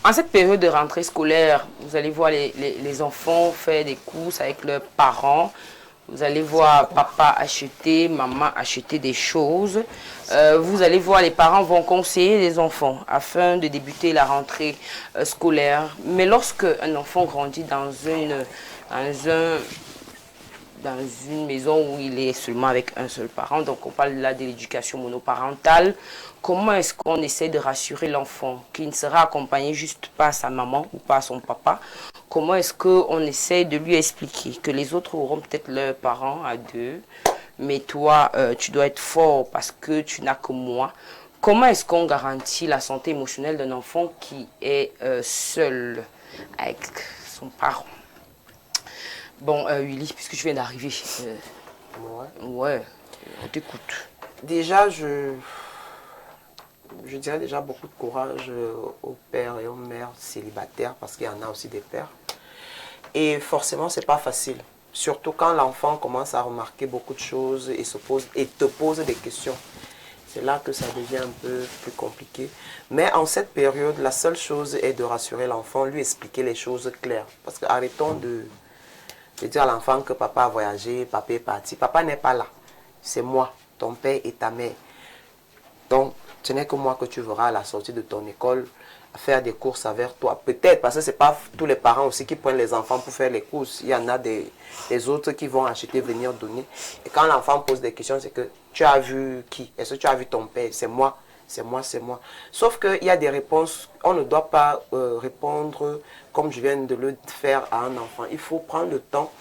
En cette période de rentrée scolaire, vous allez voir les enfants faire des courses avec leurs parents. Vous allez voir papa acheter, maman acheter des choses. Vous allez voir les parents vont conseiller les enfants afin de débuter la rentrée scolaire. Mais lorsque un enfant grandit dans une maison où il est seulement avec un seul parent, donc on parle là de l'éducation monoparentale, comment est-ce qu'on essaie de rassurer l'enfant qui ne sera accompagné juste par sa maman ou par son papa? Comment est-ce qu'on essaie de lui expliquer que les autres auront peut-être leurs parents à deux, mais toi, tu dois être fort parce que tu n'as que moi. Comment est-ce qu'on garantit la santé émotionnelle d'un enfant qui est seul avec son parent? Bon, Willy, puisque tu viens d'arriver, ouais, on t'écoute. Déjà, je dirais déjà beaucoup de courage aux pères et aux mères célibataires, parce qu'il y en a aussi des pères. Et forcément, c'est pas facile. Surtout quand l'enfant commence à remarquer beaucoup de choses et te pose des questions. C'est là que ça devient un peu plus compliqué. Mais en cette période, la seule chose est de rassurer l'enfant, lui expliquer les choses claires. Parce que arrêtons de dire à l'enfant que papa a voyagé, papa est parti. Papa n'est pas là. C'est moi, ton père et ta mère. Donc, ce n'est que moi que tu verras à la sortie de ton école faire des courses avec toi. Peut-être, parce que ce n'est pas tous les parents aussi qui prennent les enfants pour faire les courses. Il y en a des autres qui vont acheter, venir donner. Et quand l'enfant pose des questions, c'est que tu as vu qui? Est-ce que tu as vu ton père? C'est moi, c'est moi, c'est moi. Sauf qu'il y a des réponses, on ne doit pas répondre comme je viens de le faire à un enfant. Il faut prendre le temps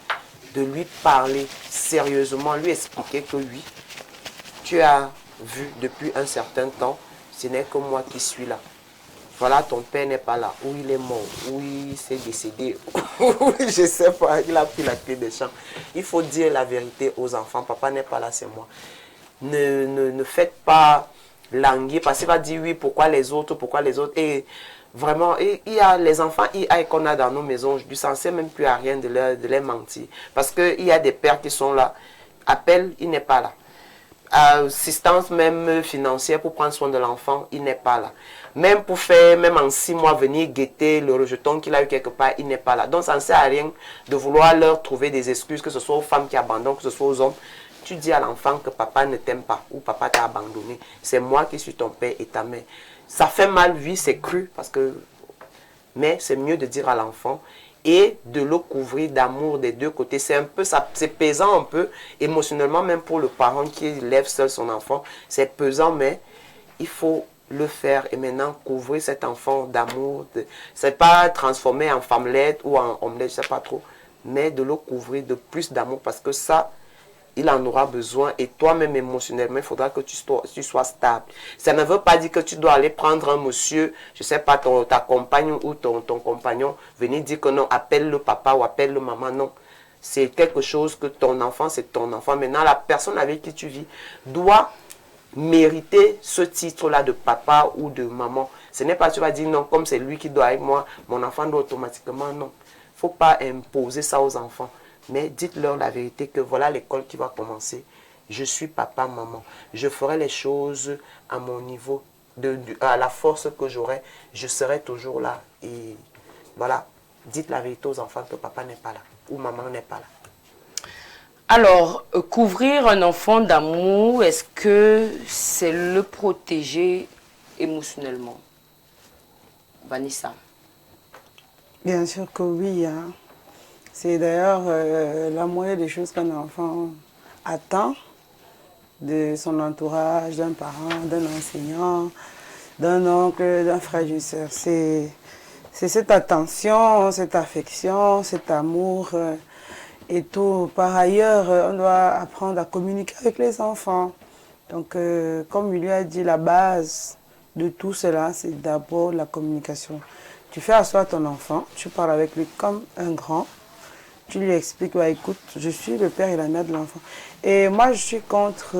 de lui parler sérieusement, lui expliquer que oui, tu as vu depuis un certain temps, ce n'est que moi qui suis là. Voilà, ton père n'est pas là, ou il est mort, ou il s'est décédé, ou je ne sais pas, il a pris la clé des champs. Il faut dire la vérité aux enfants, papa n'est pas là, c'est moi. Ne faites pas languir, parce qu'il va dire oui, pourquoi les autres, et vraiment, il y a les enfants IA qu'on a dans nos maisons aujourd'hui, ça ne sert même plus à rien de les mentir. Parce qu'il y a des pères qui sont là, appellent, il n'est pas là. Assistance même financière pour prendre soin de l'enfant, il n'est pas là. Même pour faire, même en 6 mois, venir guetter le rejeton qu'il a eu quelque part, il n'est pas là. Donc ça ne sert à rien de vouloir leur trouver des excuses, que ce soit aux femmes qui abandonnent, que ce soit aux hommes. Tu dis à l'enfant que papa ne t'aime pas ou papa t'a abandonné. C'est moi qui suis ton père et ta mère. Ça fait mal, oui, c'est cru, parce que... mais c'est mieux de dire à l'enfant et de le couvrir d'amour des deux côtés. C'est un peu, c'est pesant un peu, émotionnellement, même pour le parent qui élève seul son enfant. C'est pesant, mais il faut le faire et maintenant couvrir cet enfant d'amour. C'est pas transformer en femmelette ou en omelette, je sais pas trop, mais de le couvrir de plus d'amour parce que ça, il en aura besoin et toi-même émotionnellement, il faudra que tu sois stable. Ça ne veut pas dire que tu dois aller prendre un monsieur, je ne sais pas, ta compagne ou ton compagnon, venir dire que non, appelle le papa ou appelle le maman, non. C'est quelque chose que ton enfant, c'est ton enfant. Maintenant, la personne avec qui tu vis doit mériter ce titre-là de papa ou de maman. Ce n'est pas tu vas dire non, comme c'est lui qui doit avec moi, mon enfant doit automatiquement, non. Il ne faut pas imposer ça aux enfants. Mais dites-leur la vérité que voilà l'école qui va commencer. Je suis papa, maman. Je ferai les choses à mon niveau, à la force que j'aurai. Je serai toujours là. Et voilà, dites la vérité aux enfants que papa n'est pas là ou maman n'est pas là. Alors, couvrir un enfant d'amour, est-ce que c'est le protéger émotionnellement? Vanessa. Bien sûr que oui. Hein. C'est d'ailleurs la moitié des choses qu'un enfant attend de son entourage, d'un parent, d'un enseignant, d'un oncle, d'un frère, d'une soeur. C'est cette attention, cette affection, cet amour et tout. Par ailleurs, on doit apprendre à communiquer avec les enfants. Donc, comme il lui a dit, la base de tout cela, c'est d'abord la communication. Tu fais asseoir ton enfant, tu parles avec lui comme un grand. Tu lui expliques, ouais, écoute, je suis le père et la mère de l'enfant. Et moi, je suis contre,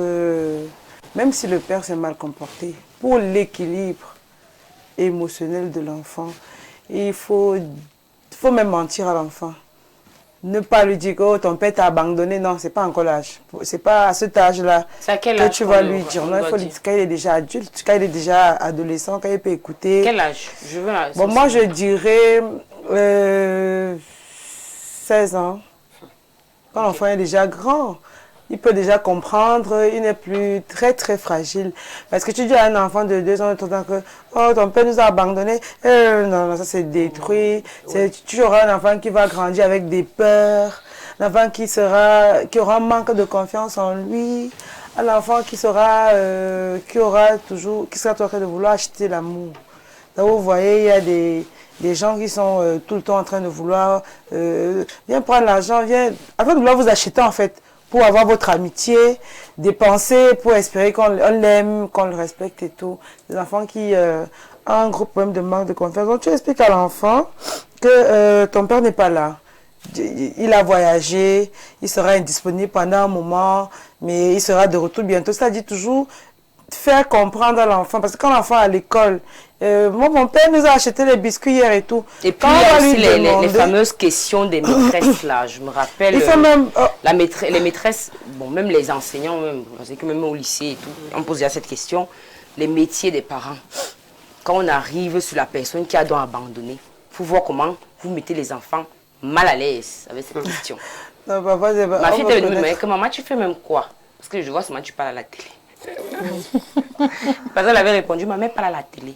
même si le père s'est mal comporté, pour l'équilibre émotionnel de l'enfant, il faut même mentir à l'enfant. ne pas lui dire que oh, ton père t'a abandonné. Non, c'est pas encore l'âge. C'est pas à cet âge-là que tu vas lui dire. Non, il faut lui dire quand il est déjà adulte, quand il est déjà adolescent, quand il peut écouter. Quel âge? Je veux bon, moi, je dirais 16 ans. Quand l'enfant est déjà grand, il peut déjà comprendre, il n'est plus très très fragile. Parce que tu dis à un enfant de 2 ans, de 3 ans que oh, ton père nous a abandonnés, non, non, ça c'est détruit. Tu auras un enfant qui va grandir avec des peurs, un enfant qui aura un manque de confiance en lui, un enfant qui sera toujours en train de vouloir acheter l'amour. Là, vous voyez, il y a des gens qui sont tout le temps en train de vouloir viens prendre l'argent, viens, afin de vouloir vous acheter en fait, pour avoir votre amitié, dépenser, pour espérer qu'on l'aime, qu'on le respecte et tout. Des enfants qui ont un gros problème de manque de confiance. Donc tu expliques à l'enfant que ton père n'est pas là. Il a voyagé, il sera indisponible pendant un moment, mais il sera de retour bientôt. Ça dit toujours faire comprendre à l'enfant, parce que quand l'enfant est à l'école, moi, mon père nous a acheté les biscuits hier et tout. Et puis, il y a aussi les fameuses questions des maîtresses, là. Je me rappelle, même, les maîtresses, bon, même les enseignants, parce que même au lycée et tout, on posait cette question, les métiers des parents. Quand on arrive sur la personne qui a donc abandonné, il faut voir comment vous mettez les enfants mal à l'aise avec cette question. Non, papa, ma fille était venue me dire que maman, tu fais même quoi? Parce que je vois seulement tu parles à la télé. Parce qu'elle avait répondu, maman parle à la télé.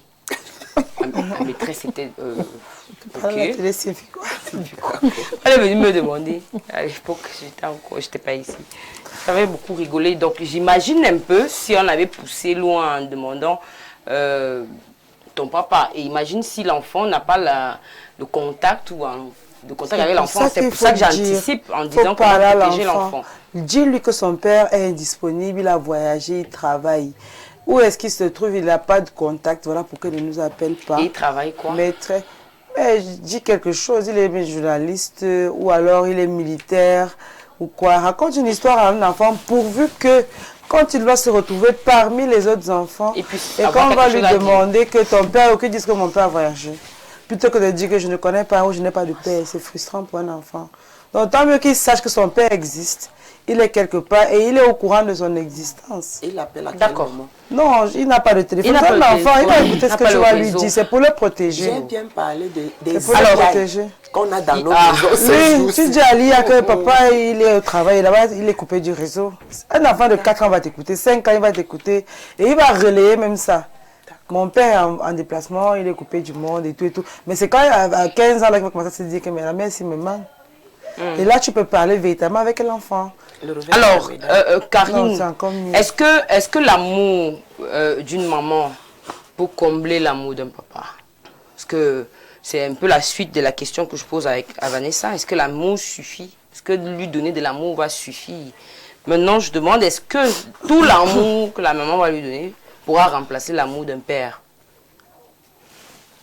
La maîtresse était ok. La télé, c'est quoi? Elle est venue me demander. À l'époque, j'étais pas ici. J'avais beaucoup rigolé. Donc, j'imagine un peu si on avait poussé loin en demandant ton papa. Et imagine si l'enfant n'a pas le contact ou de contact avec l'enfant. C'est pour ça que j'anticipe en disant comment protéger l'enfant. Dis-lui que son père est indisponible, il a voyagé, il travaille. Où est-ce qu'il se trouve? Il n'a pas de contact, voilà pourquoi il ne nous appelle pas. Et il travaille quoi? Mais je dis quelque chose, il est journaliste ou alors il est militaire ou quoi. Raconte une histoire à un enfant pourvu que quand il va se retrouver parmi les autres enfants et quand on va lui demander que ton père ou qu'il dise que mon père a voyagé, plutôt que de dire que je ne connais pas ou je n'ai pas de père, c'est frustrant pour un enfant. Donc tant mieux qu'il sache que son père existe. Il est quelque part et il est au courant de son existence. Il appelle à quel moment? Non, il n'a pas de téléphone. L'enfant, il va écouter ce que tu vas lui dire. C'est pour le protéger. J'ai bien parlé des pour le protéger. Qu'on a dans nos maisons. Oui, tu dis à Lia que papa, il est au travail, là-bas, il est coupé du réseau. Un enfant de 4 ans va t'écouter, 5 ans, il va t'écouter. Et il va relayer même ça. Mon père est en déplacement, il est coupé du monde et tout et tout. Mais c'est quand à 15 ans là qu'il va commencer à se dire que mais la mère, s'il me manque. Et là, tu peux parler véritablement avec l'enfant. Alors, Karine, est-ce que l'amour d'une maman peut combler l'amour d'un papa? Parce que c'est un peu la suite de la question que je pose à Vanessa. Est-ce que l'amour suffit? Est-ce que lui donner de l'amour va suffire? Maintenant, je demande, est-ce que tout l'amour que la maman va lui donner pourra remplacer l'amour d'un père?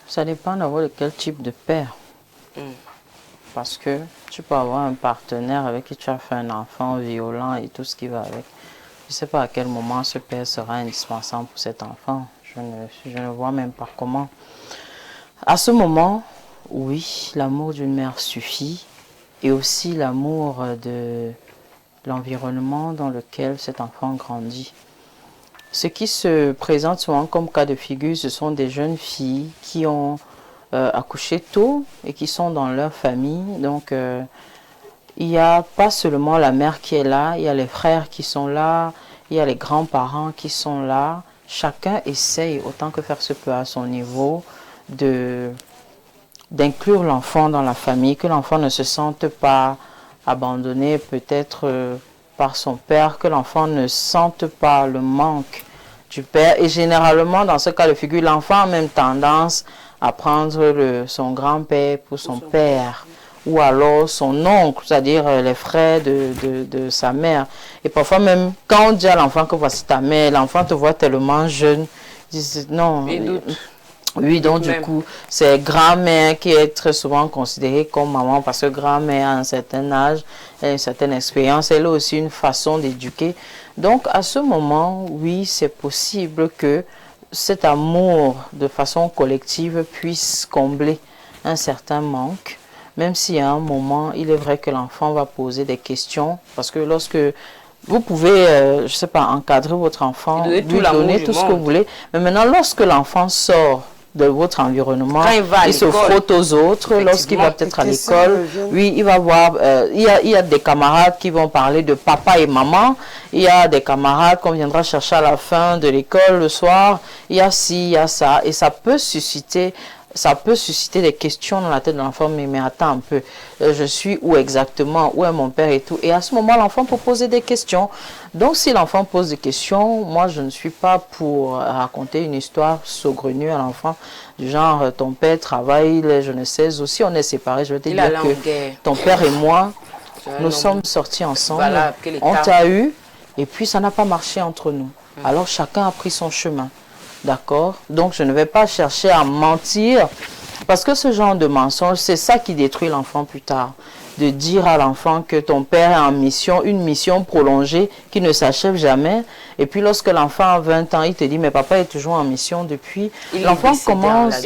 Ça dépend d'abord de quel type de père. Parce que tu peux avoir un partenaire avec qui tu as fait un enfant violent et tout ce qui va avec. Je ne sais pas à quel moment ce père sera indispensable pour cet enfant. Je ne vois même pas comment. À ce moment, oui, l'amour d'une mère suffit. Et aussi l'amour de l'environnement dans lequel cet enfant grandit. Ce qui se présente souvent comme cas de figure, ce sont des jeunes filles qui ont accouché tôt et qui sont dans leur famille. Donc, il n'y a pas seulement la mère qui est là, il y a les frères qui sont là, il y a les grands-parents qui sont là. Chacun essaye, autant que faire se peut à son niveau, d'inclure l'enfant dans la famille, que l'enfant ne se sente pas abandonné peut-être par son père, que l'enfant ne sente pas le manque du père. Et généralement, dans ce cas de figure, l'enfant a même tendance à prendre son grand-père pour son père, ou alors son oncle, c'est-à-dire les frères de sa mère. Et parfois même, quand on dit à l'enfant que voici ta mère, l'enfant te voit tellement jeune, il dit non. Oui, donc du coup, c'est grand-mère qui est très souvent considérée comme maman, parce que grand-mère a un certain âge, elle a une certaine expérience, elle a aussi une façon d'éduquer. Donc à ce moment, oui, c'est possible que cet amour de façon collective puisse combler un certain manque. même si à un moment, il est vrai que l'enfant va poser des questions, parce que lorsque vous pouvez, je ne sais pas, encadrer votre enfant, lui donner tout ce que vous voulez, mais maintenant, lorsque l'enfant sort de votre environnement, il se frotte aux autres, lorsqu'il va peut-être à l'école, oui, il va voir, il y a des camarades qui vont parler de papa et maman, il y a des camarades qu'on viendra chercher à la fin de l'école le soir, il y a ci, il y a ça, et ça peut susciter des questions dans la tête de l'enfant, mais attends un peu, je suis où exactement, où est mon père et tout. Et à ce moment, l'enfant peut poser des questions. Donc, si l'enfant pose des questions, moi, je ne suis pas pour raconter une histoire saugrenue à l'enfant, du genre, ton père travaille, je ne sais, aussi on est séparés, je vais te dire que ton père et moi, nous sommes sortis ensemble, voilà, on t'a eu, et puis ça n'a pas marché entre nous. Alors, chacun a pris son chemin. D'accord? Donc, je ne vais pas chercher à mentir, parce que ce genre de mensonge, c'est ça qui détruit l'enfant plus tard. De dire à l'enfant que ton père est en mission, une mission prolongée qui ne s'achève jamais. Et puis, lorsque l'enfant a 20 ans, il te dit, mais papa est toujours en mission depuis. L'enfant commence...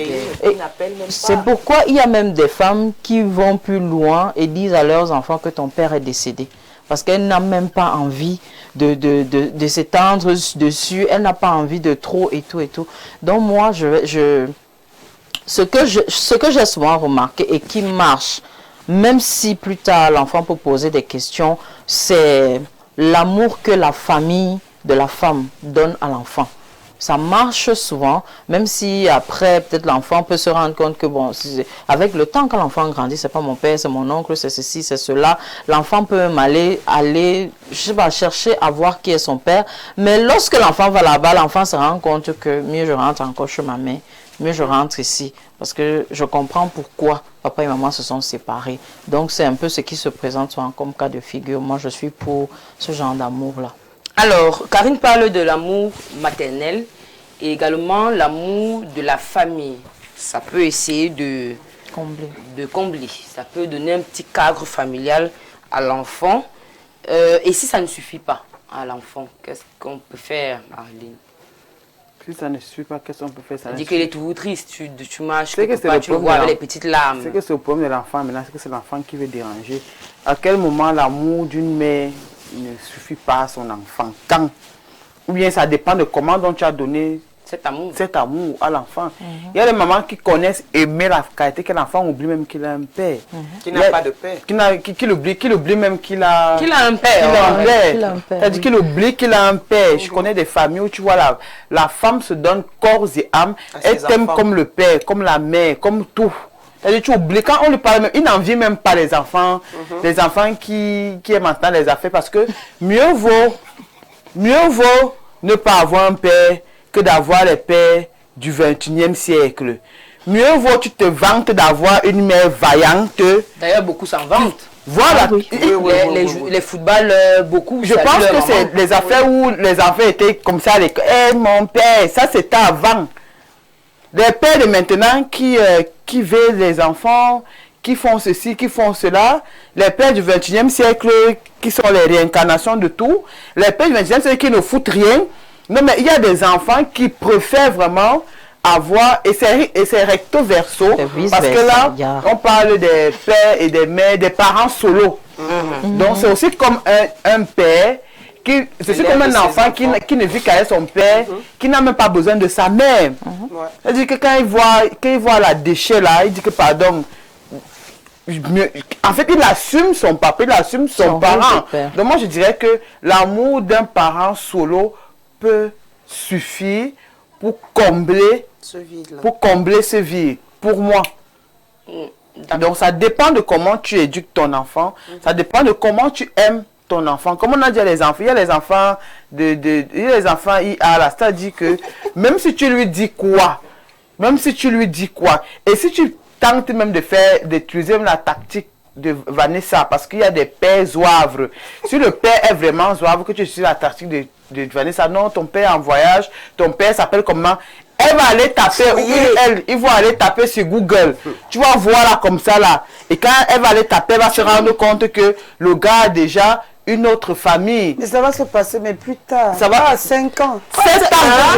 C'est pourquoi il y a même des femmes qui vont plus loin et disent à leurs enfants que ton père est décédé. Parce qu'elle n'a même pas envie de s'étendre dessus, elle n'a pas envie de trop et tout et tout. Donc moi, ce que j'ai souvent remarqué et qui marche, même si plus tard l'enfant peut poser des questions, c'est l'amour que la famille de la femme donne à l'enfant. Ça marche souvent, même si après, peut-être l'enfant peut se rendre compte que, bon, avec le temps, quand l'enfant grandit, c'est pas mon père, c'est mon oncle, c'est ceci, c'est cela. L'enfant peut même aller, je sais pas, chercher à voir qui est son père. Mais lorsque l'enfant va là-bas, l'enfant se rend compte que mieux je rentre encore chez ma mère, mieux je rentre ici. Parce que je comprends pourquoi papa et maman se sont séparés. Donc, c'est un peu ce qui se présente souvent comme cas de figure. Moi, je suis pour ce genre d'amour-là. Alors, Karine parle de l'amour maternel et également l'amour de la famille. Ça peut essayer de combler. Ça peut donner un petit cadre familial à l'enfant. Et si ça ne suffit pas à l'enfant, qu'est-ce qu'on peut faire, Marlene? Si ça ne suffit pas, qu'est-ce qu'on peut faire? Ça dit qu'elle est toujours triste, tu marches, tu le vois avec les petites larmes. C'est que c'est le problème de l'enfant maintenant, c'est que c'est l'enfant qui veut déranger. À quel moment l'amour d'une mère ne suffit pas à son enfant? Quand? Ou bien ça dépend de comment donc tu as donné cet amour à l'enfant. Il y a des mamans qui connaissent aimer la qualité que l'enfant oublie même qu'il a un père. Qui n'a pas de père. Qu'il oublie même qu'il a un père. C'est-à-dire qu'il oublie qu'il a un père. Je connais des familles où tu vois la femme se donne corps et âme. Elle t'aime comme le père, comme la mère, comme tout. C'est-à-dire tu oublies, quand on lui parle même, il n'envie même pas les enfants qui aiment maintenant les affaires, parce que mieux vaut ne pas avoir un père que d'avoir les pères du 21e siècle. Mieux vaut tu te vantes d'avoir une mère vaillante. D'ailleurs, beaucoup s'en vantent. Voilà. Les footballeurs, beaucoup. Je pense que c'est les affaires où les enfants étaient comme ça. Mon père, ça c'était avant. Les pères de maintenant qui veulent les enfants, qui font ceci, qui font cela. Les pères du 21e siècle qui sont les réincarnations de tout. Les pères du 21e siècle qui ne foutent rien. Non, mais il y a des enfants qui préfèrent vraiment avoir, et c'est recto verso, parce que là, on parle des pères et des mères, des parents solos. Donc c'est aussi comme un père, c'est aussi comme un enfant qui ne vit qu'avec son père, qui n'a même pas besoin de sa mère. C'est-à-dire que quand il voit la déchet là, il dit que pardon, en fait il assume son papa, il assume son parent. Donc moi je dirais que l'amour d'un parent solo peut suffire pour combler ce vide, pour moi. Donc ça dépend de comment tu éduques ton enfant, ça dépend de comment tu aimes ton enfant. Comme on a dit à les enfants, il y a les enfants IA, c'est-à-dire que même si tu lui dis quoi, et si tu tentes même d'utiliser la tactique de Vanessa, parce qu'il y a des pères zouaves. Si le père est vraiment zouave, que tu utilises la tactique de Vanessa, non, ton père est en voyage, ton père s'appelle comment? Elle va aller taper, ils vont aller taper sur Google. Tu vas voir là comme ça là. Et quand elle va aller taper, elle va se rendre compte que le gars a déjà une autre famille. Mais ça va se passer, mais plus tard. Ça va à 5 ans. 7 ans,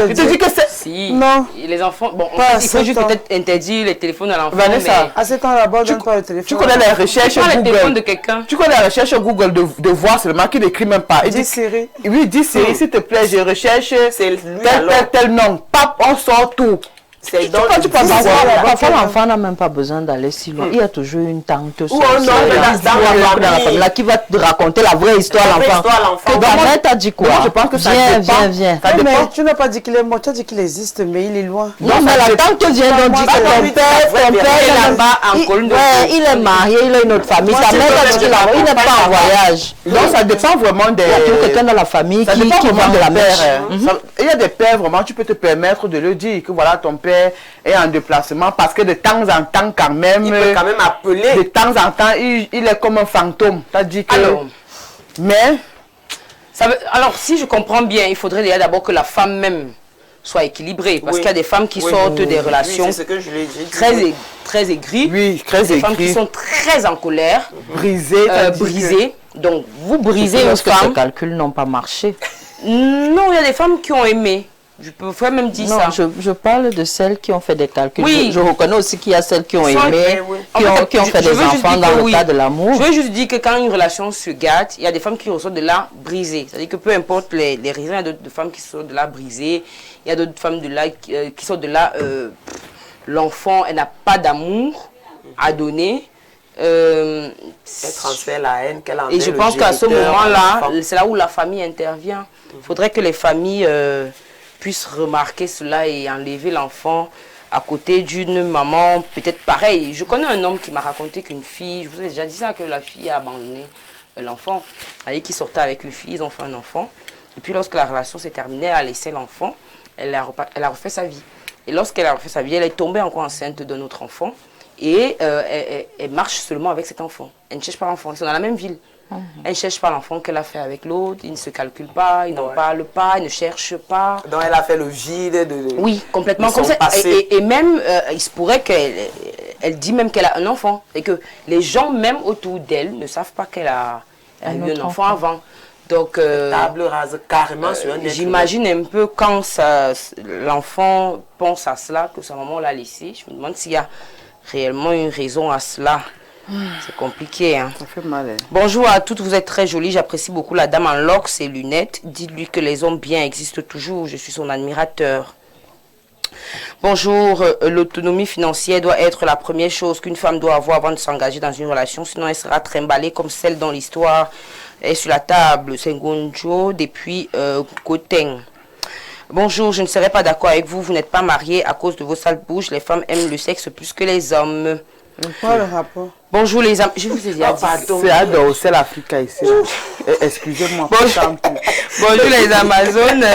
je te dis que c'est... Si. Non. Les enfants, bon, Pas il faut à juste 7 ans. peut-être interdire les téléphones à l'enfant. Vanessa, À 7 ans, là-bas, donne pas le téléphone. tu connais les recherches Prends le téléphone Google. de quelqu'un. Tu connais les recherches Google de voir seulement qu'il n'écrit même pas. Il Dis dit, Siri. oui, dis Siri, s'il te plaît, je recherche C'est lui tel nom. Pap, on sort tout. C'est Quand tu penses Dis à Siri, voir, là-bas. Parfois, l'enfant n'a même pas besoin d'aller si loin. Il y a toujours une tante un oncle dans la famille. là qui va te raconter la vraie histoire à La vraie l'enfant. histoire à l'enfant. Que ta mère t'a dit quoi? Moi, je pense que ça viens, dépend. viens. Ça Mais dépend. tu n'as pas dit qu'il est mort, tu as dit qu'il existe, mais il est loin. Non, mais la tante vient donc dire que ton père est là-bas en Colombie. il est marié, il a une autre famille. Moi, Ta c'est mère pas t'a dit qu'il vrai. il n'est pas en voyage. Donc, ça dépend vraiment des... Il y a toujours quelqu'un dans la famille Ça qui dépend vend vraiment de la des mèche. pères. Il y a des pères, vraiment, tu peux te permettre de le dire que voilà, ton père est en déplacement parce que de temps en temps, quand même, Il peut quand même de appeler. temps en temps, il est comme un fantôme. T'as dit que... Alors, Mais, alors, si je comprends bien, il faudrait déjà d'abord que la femme même soit équilibrée. Parce Oui. qu'il y a des femmes qui Oui. sortent des Oui, relations c'est ce que je l'ai dit. très aigries. oui, très Des femmes qui écrit, sont très en colère, brisé. t'as dit que- brisées. Donc, vous brisez une Parce que ces femme. calculs n'ont pas marché. Non, il y a des femmes qui ont aimé. Je peux même dire Non, ça. je parle de celles qui ont fait des calculs. Oui. Je reconnais aussi qu'il y a celles qui ont Qui sont- aimé, oui. qui ont fait je des veux juste enfants dire dans que le oui. cas de l'amour. Je veux juste dire que quand une relation se gâte, il y a des femmes qui ressortent de là brisées. C'est-à-dire que peu importe les raisons, il y a d'autres femmes qui sortent de là brisées. Il y a d'autres femmes de là qui sortent de là. L'enfant, elle n'a pas d'amour à donner. Elle transfère la haine qu'elle a Et je envers pense le qu'à ce géniteur, moment-là, l'enfant. c'est là où la famille intervient. Il faudrait que les familles puissent remarquer cela et enlever l'enfant à côté d'une maman, peut-être pareil. Je connais un homme qui m'a raconté qu'une fille, je vous ai déjà dit ça, que la fille a abandonné l'enfant. Elle qui sortait avec une fille, ils ont fait un enfant. Et puis lorsque la relation s'est terminée, elle a laissé l'enfant, elle a refait sa vie. Et lorsqu'elle a refait sa vie, elle est tombée encore enceinte d'un autre enfant. Et elle marche seulement avec cet enfant. Elle ne cherche pas l'enfant, ils sont dans la même ville. Elle ne cherche pas l'enfant qu'elle a fait avec l'autre, ils ne se calculent pas, ils n'en parlent pas, ils ne cherchent pas. Donc elle a fait le vide de Oui, complètement de comme son ça. passé. Et même, il se pourrait qu'elle dit même qu'elle a un enfant. Et que les gens, même autour d'elle, ne savent pas qu'elle a eu un enfant avant. Donc, table rase carrément sur un être j'imagine un peu quand l'enfant pense à cela, que sa maman l'a laissé. Je me demande s'il y a réellement une raison à cela. C'est compliqué, hein. Ça fait mal. Hein. Bonjour à toutes, vous êtes très jolie. J'apprécie beaucoup la dame en locks et lunettes. Dites-lui que les hommes bien existent toujours. Je suis son admirateur. Bonjour, l'autonomie financière doit être la première chose qu'une femme doit avoir avant de s'engager dans une relation. Sinon, elle sera trimballée comme celle dont l'histoire est sur la table. C'est Ngonjo depuis Koteng. Bonjour, je ne serai pas d'accord avec vous. Vous n'êtes pas marié à cause de vos sales bouches. Les femmes aiment le sexe plus que les hommes. Quoi le rapport? Bonjour les amis. Je vous ai dit. C'est à Dorsel Africa ici. Excusez-moi. Bonjour les Amazones.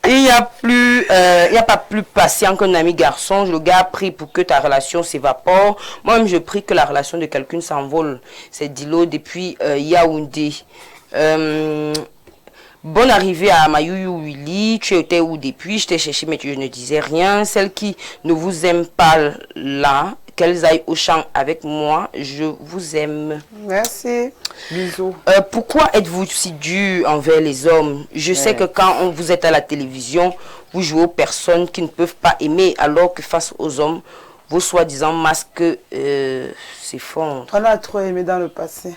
Il n'y a pas plus patient qu'un ami garçon. Le gars prie pour que ta relation s'évapore. Moi-même, je prie que la relation de quelqu'un s'envole. C'est Dilo depuis Yaoundé. Bonne arrivée à Mayuyu Willy. Tu étais où depuis? Je t'ai cherché, mais tu ne disais rien. Celles qui ne vous aiment pas là, qu'elles aillent au champ avec moi. Je vous aime. Merci. Bisous. Pourquoi êtes-vous si dur envers les hommes? Je sais que quand vous êtes à la télévision, vous jouez aux personnes qui ne peuvent pas aimer, alors que face aux hommes, vos soi-disant masques s'effondrent. On a trop aimé dans le passé.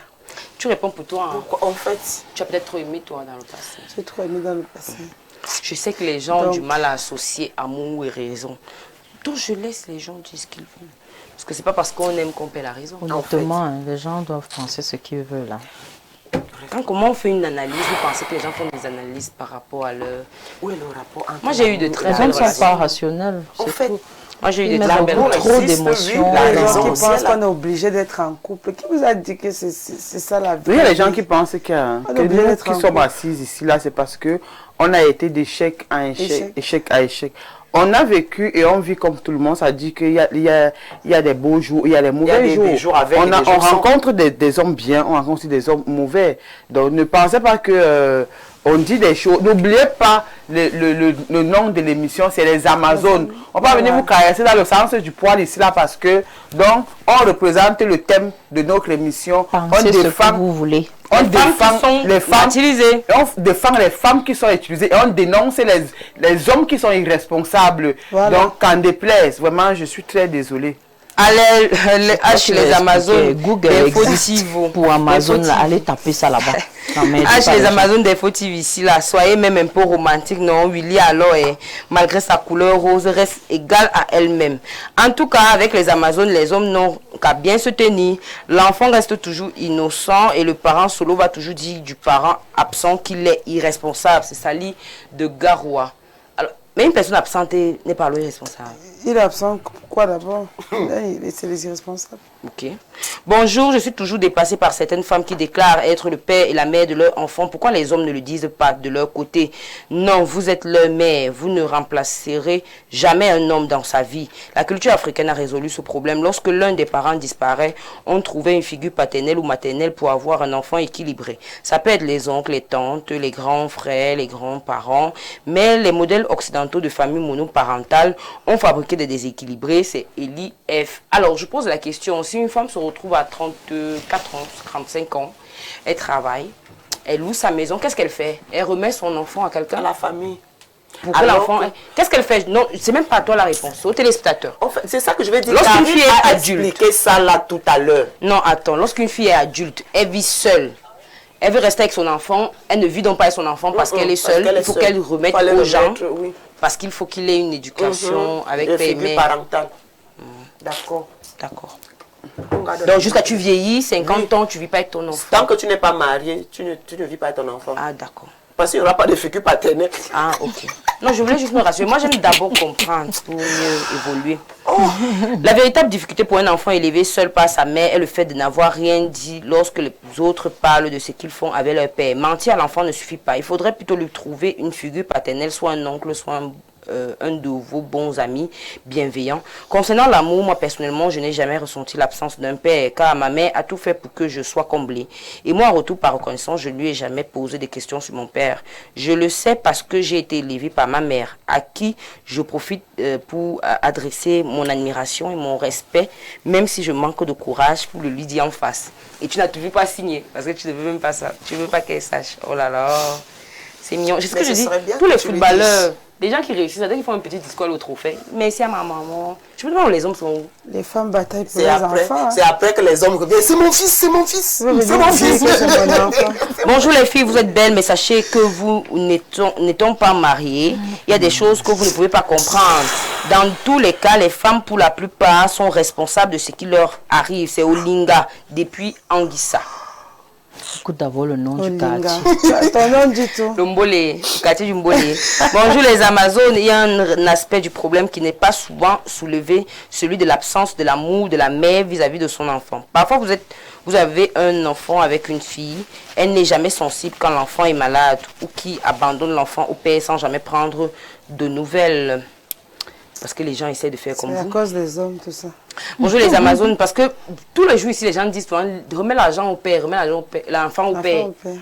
Tu réponds pour toi. Hein. Pourquoi, en fait, Tu as peut-être trop aimé toi dans le passé. J'ai trop aimé dans le passé. Je sais que les gens ont Donc. du mal à associer amour et raison. Donc je laisse les gens dire ce qu'ils veulent. Parce que c'est pas parce qu'on aime qu'on paie la raison. Honnêtement, hein, les gens doivent penser ce qu'ils veulent. Hein. Comment on fait une analyse? Vous pensez que les gens font des analyses par rapport à leur... où est le rapport entre Moi, j'ai eu de très Les belles hommes ne sont relations. pas rationnels. En c'est fait, tout. Moi, j'ai eu Ils de mettent très belles beaucoup relations. trop existe, d'émotions. oui, la Les gens raison qui aussi, pensent là. qu'on est obligé d'être en couple. Qui vous a dit que c'est ça la vie? Oui, il y a les gens qui pensent que On est obligé nous d'être qui en sommes couple. assises ici, là, c'est parce que on a été d'échec à échec, Échec. échec à échec. On a vécu et on vit comme tout le monde. Ça dit qu'il y a des beaux jours, il y a des mauvais des jours avec et des on jours sans. rencontre des hommes bien, on rencontre aussi des hommes mauvais. Donc ne pensez pas que on dit des choses. N'oubliez pas le nom de l'émission, c'est les Amazones. On va venir vous caresser dans le sens du poil ici là parce que donc on représente le thème de notre émission. Pensez ce que vous voulez. On les femmes défend qui sont les femmes utilisées. Et on défend les femmes qui sont utilisées et on dénonce les hommes qui sont irresponsables. Voilà. Donc, qu'en déplaise, vraiment, je suis très désolée. Allez, Tu les l'as Amazones, expliqué. Google des existe fautifs. pour Amazon, Des là, fautifs. allez taper ça là-bas. Non, mais dis H, pas les les gens. Amazones des fautifs ici, là, soyez même un peu romantique, non? Willy, alors, malgré sa couleur rose, reste égale à elle-même. En tout cas, avec les Amazones, les hommes n'ont qu'à bien se tenir. L'enfant reste toujours innocent et le parent solo va toujours dire du parent absent qu'il est irresponsable. C'est Sali de Garoua. Alors, mais une personne absente n'est pas irresponsable. Il est absent, pourquoi d'abord? C'est les irresponsables. Ok. Bonjour, je suis toujours dépassée par certaines femmes qui déclarent être le père et la mère de leur enfant. Pourquoi les hommes ne le disent pas de leur côté? Non, vous êtes leur mère. Vous ne remplacerez jamais un homme dans sa vie. La culture africaine a résolu ce problème. Lorsque l'un des parents disparaît, on trouvait une figure paternelle ou maternelle pour avoir un enfant équilibré. Ça peut être les oncles, les tantes, les grands frères, les grands-parents. Mais les modèles occidentaux de famille monoparentale ont fabriqué des déséquilibrés. C'est Elie F. Alors, je pose la question. Si une femme se retrouve à 34 ans, 35 ans, elle travaille, elle loue sa maison, qu'est-ce qu'elle fait? Elle remet son enfant à À quelqu'un la famille. pour que Alors l'enfant... que- Qu'est-ce qu'elle fait? Non, c'est même pas à toi la réponse, c'est au téléspectateur. En fait, c'est ça que je vais dire. Lorsqu'une Karine fille est a adulte. expliqué ça là tout à l'heure. Non, attends, lorsqu'une fille est adulte, elle vit seule. Elle veut rester avec son enfant, elle ne vit donc pas avec son enfant parce qu'elle est seule. Il faut qu'elle remette Fallait aux gens, remettre, oui. parce qu'il faut qu'il ait une éducation avec Les père et figures mère. parentales. D'accord. D'accord. On garde Donc le- jusqu'à tu vieillis, 50 Oui. ans, tu vis pas avec ton enfant. Tant que tu n'es pas marié, tu ne vis pas avec ton enfant. Ah, d'accord. Parce qu'il n'y aura pas de figure paternelle. Ah, ok. Non, je voulais juste me rassurer. Moi, j'aime d'abord comprendre pour mieux évoluer. La véritable difficulté pour un enfant élevé seul par sa mère est le fait de n'avoir rien dit lorsque les autres parlent de ce qu'ils font avec leur père. Mentir à l'enfant ne suffit pas. Il faudrait plutôt lui trouver une figure paternelle, soit un oncle, soit un de vos bons amis bienveillants. Concernant l'amour, moi personnellement, je n'ai jamais ressenti l'absence d'un père car ma mère a tout fait pour que je sois comblée. Et moi, en retour, par reconnaissance, je lui ai jamais posé des questions sur mon père. Je le sais parce que j'ai été élevée par ma mère, à qui je profite pour adresser mon admiration et mon respect, même si je manque de courage pour le lui dire en face. Et tu n'as toujours pas signé, parce que tu ne veux même pas ça. Tu ne veux pas qu'elle sache. Oh là là, c'est mignon. C'est ce Mais que je ce dis. serait bien Tous que les tu lui footballeurs, dises. les gens qui réussissent, dès qu'ils font un petit discours au trophée, merci à ma maman. Je me demande où les hommes sont où. Les femmes bataillent pour C'est les après, enfants. c'est après que les hommes reviennent. C'est mon fils, c'est mon fils, Je veux c'est venir mon vous dire fils. que c'est mon enfant. Bonjour les filles, vous êtes belles, mais sachez que vous n'étant pas mariées, il y a des choses que vous ne pouvez pas comprendre. Dans tous les cas, les femmes, pour la plupart, sont responsables de ce qui leur arrive. C'est Olinga, depuis Anguissa. Écoute d'abord le nom du Olinga. quartier. Ton nom du tout. Le Mbolé, le quartier du Mbolé. Bonjour les Amazones, il y a un aspect du problème qui n'est pas souvent soulevé, celui de l'absence de l'amour de la mère vis-à-vis de son enfant. Parfois vous avez un enfant avec une fille, elle n'est jamais sensible quand l'enfant est malade ou qui abandonne l'enfant au père sans jamais prendre de nouvelles. Parce que les gens essaient de faire comme C'est à vous. cause des hommes, tout ça. Bonjour les Amazones, parce que tous les jours ici, les gens disent remets l'argent au père, remets l'argent au père, l'enfant au père. L'enfant au père.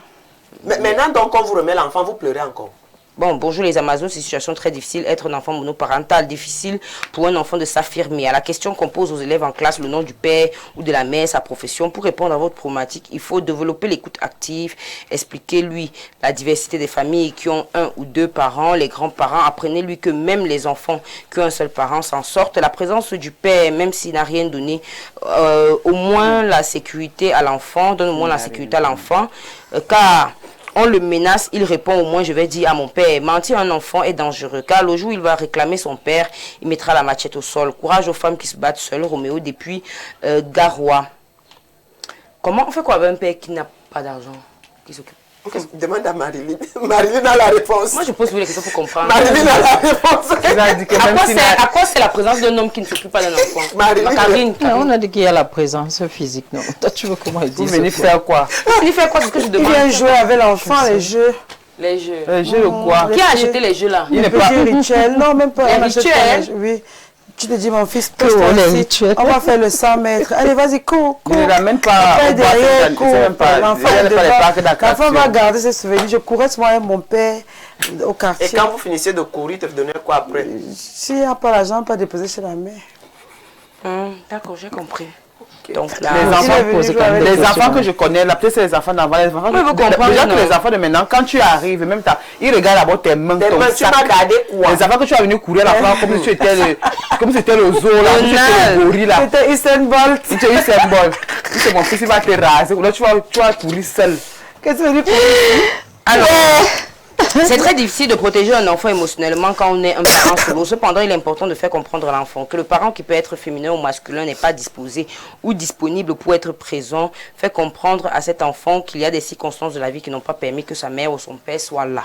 Mais maintenant, donc, quand vous remet l'enfant, vous pleurez encore. Bon, bonjour les Amazones, c'est une situation très difficile. Être un enfant monoparental, difficile pour un enfant de s'affirmer. À la question qu'on pose aux élèves en classe, le nom du père ou de la mère, sa profession, pour répondre à votre problématique, il faut développer l'écoute active, expliquez-lui la diversité des familles qui ont un ou deux parents, les grands-parents. Apprenez-lui que même les enfants qui ont un seul parent s'en sortent. La présence du père, même s'il n'a rien donné, au moins la sécurité à l'enfant, donne au moins la sécurité à l'enfant, car on le menace, il répond au moins je vais dire à mon père. Mentir à un enfant est dangereux car le jour où il va réclamer son père, il mettra la machette au sol. Courage aux femmes qui se battent seules. Roméo depuis Garoua. Comment on fait quoi avec un père qui n'a pas d'argent, qui s'occupe? Demande à Marilyn. Marilyn a la réponse. Moi je pose les questions pour comprendre. Marilyn a la réponse. Elle a dit que même s'il a- À quoi c'est la présence d'un homme qui ne s'occupe pas d'un enfant? Marilyn, Karine, Mais on a dit qu'il y a la présence physique, non? Toi, tu veux comment elle dit Vous ça? venez faire quoi? il fait quoi? C'est ce que je Il demande. vient jouer avec l'enfant, les jeux. Les jeux. Je le quoi? Qui a acheté les jeux là? Il Les n'est pas- petits rituels. Non, même pas. Les on achète pas rituels? les jeux. Oui. Tu te dis, mon fils, Que pose-toi les ici. rituels. On va faire le 100 mètres. Allez, vas-y, cours, cours. Il ne l'amène pas Après, au derrière, parc, cours. c'est même pas- L'enfant il est n'est pas les parcs devant. L'enfant d'attraction. va garder ses souvenirs. Je courais moi et mon père au Et quartier. quand vous finissez de courir, te donnez quoi après? S'il n'y a pas l'argent, pas déposer chez la mère. D'accord, j'ai compris. Donc là, Les enfants, posent quand même des les questions. enfants que je connais, là, peut-être c'est les enfants d'avant, les enfants Oui, vous comprenez, déjà que non? les enfants de maintenant, quand tu arrives, même ils regardent d'abord tes mains, Tes ton mains, tu sac. m'as gardé quoi? Les enfants que tu as venu courir la fois, comme si tu étais comme si c'était le zoo, là, comme si c'était le gorille, là. C'était Usain Bolt. Tu es Usain Bolt. Si c'est mon fils, il va te raser. Là, tu vas courir seul. Qu'est-ce que tu veux dire? alors, c'est très difficile de protéger un enfant émotionnellement quand on est un parent solo. Cependant, il est important de faire comprendre à l'enfant que le parent qui peut être féminin ou masculin n'est pas disposé ou disponible pour être présent. Fait comprendre à cet enfant qu'il y a des circonstances de la vie qui n'ont pas permis que sa mère ou son père soit là.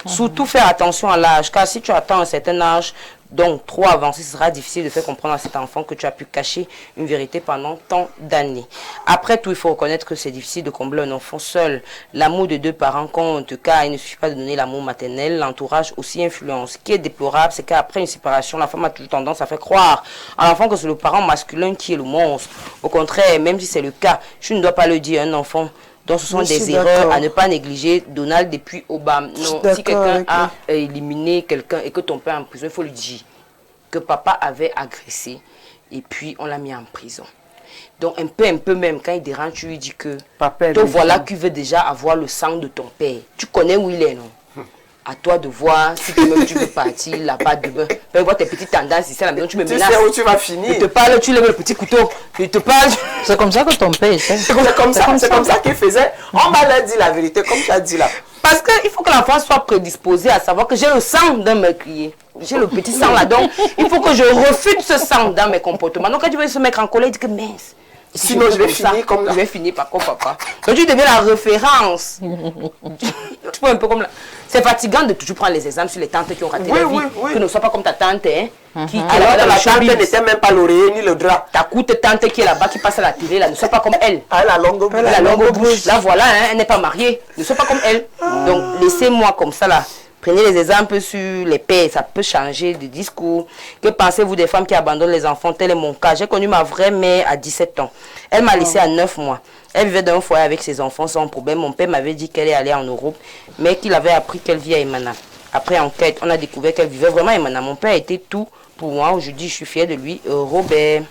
Surtout faire attention à l'âge, car si tu attends un certain âge, donc trop avancé, ce sera difficile de faire comprendre à cet enfant que tu as pu cacher une vérité pendant tant d'années. Après tout, il faut reconnaître que c'est difficile de combler un enfant seul. L'amour de deux parents compte, car il ne suffit pas de donner l'amour maternel, l'entourage aussi influence. Ce qui est déplorable, c'est qu'après une séparation, la femme a toujours tendance à faire croire à l'enfant que c'est le parent masculin qui est le monstre. Au contraire, même si c'est le cas, tu ne dois pas le dire à un enfant. Donc ce sont Je suis des erreurs d'accord. à ne pas négliger. Donald depuis Obama. suis Non, si d'accord quelqu'un avec a éliminé quelqu'un et que ton père est en prison, il faut lui dire que papa avait agressé et puis on l'a mis en prison. Donc un peu même, quand il dérange, tu lui dis que Papa est te voilà méchant. qui veut déjà avoir le sang de ton père. Tu connais où il est, non? À toi de voir si toi-même tu veux partir là-bas demain. Fais voir tes petites tendances ici à la maison, tu me Tu menaces. sais où tu vas Je finir. te parle, tu lèves le petit couteau. Je te parle. C'est comme ça que ton père était. C'est comme ça qu'il faisait. On m'a leur dit la vérité, comme tu as dit là. Parce qu'il faut que l'enfant soit prédisposé à savoir que j'ai le sang d'un meurtrier. J'ai le petit sang là. Donc, il faut que je refute ce sang dans mes comportements. Donc, quand tu veux se mettre en colère, il dit que mince. si Sinon, fais je vais comme ça, finir comme là. Je vais finir par comme papa. Donc, tu deviens la référence. Tu vois un peu comme là. C'est fatigant de toujours prendre les exemples sur les tantes qui ont raté Oui, la vie. oui, oui. Que ne soit pas comme ta tante, hein, qui est Alors là-bas que dans la le tante showbiz. n'était même pas l'oreiller ni le drap. Ta courte tante qui est là-bas, qui passe à la télé, là, ne soit pas comme elle. Ah, la longue bouche. La longue bouche. Là, voilà, hein, elle n'est pas mariée. Ne sois pas comme elle. Donc, laissez-moi comme ça, là. Prenez les exemples sur les pères, ça peut changer de discours. Que pensez-vous des femmes qui abandonnent les enfants? Tel est mon cas. J'ai connu ma vraie mère à 17 ans. Elle m'a laissé à 9 mois. Elle vivait dans un foyer avec ses enfants sans problème. Mon père m'avait dit qu'elle est allée en Europe, mais qu'il avait appris qu'elle vit à Emana. Après enquête, on a découvert qu'elle vivait vraiment à Emana. Mon père était tout pour moi. Aujourd'hui, je suis fière de lui. Robert.